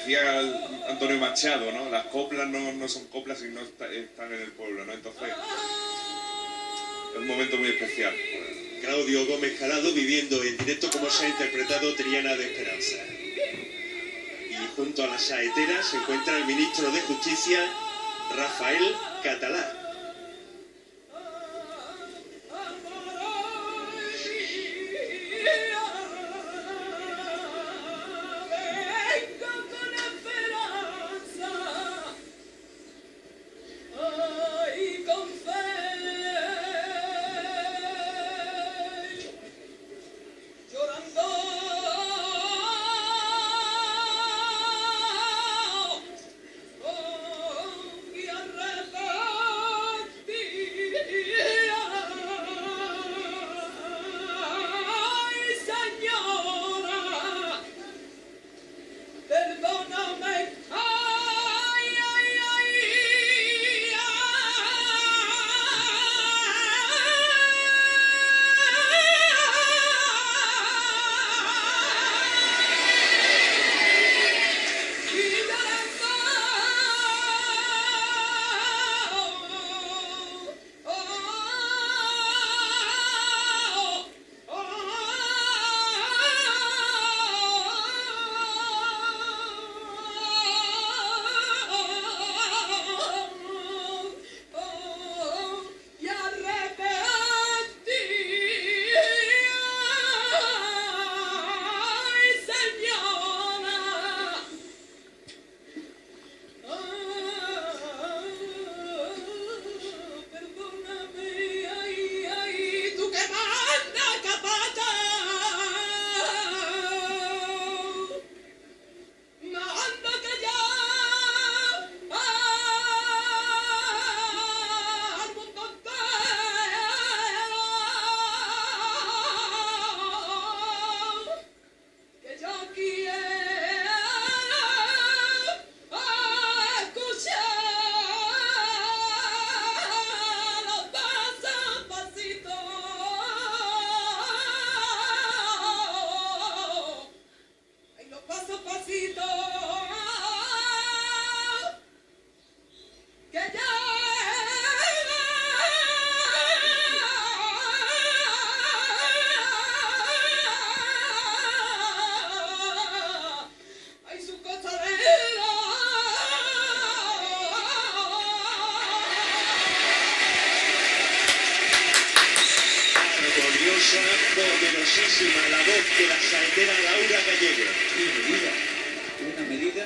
decía Antonio Machado, ¿no? Las coplas no son coplas si no están en el pueblo, ¿no? Entonces, es un momento muy especial. Claudio Gómez Calado viviendo en directo cómo se ha interpretado Triana de Esperanza. Y junto a la saetera se encuentra el ministro de Justicia, Rafael Catalá. Poderosísima la voz de la saetera Laura Gallego. Una medida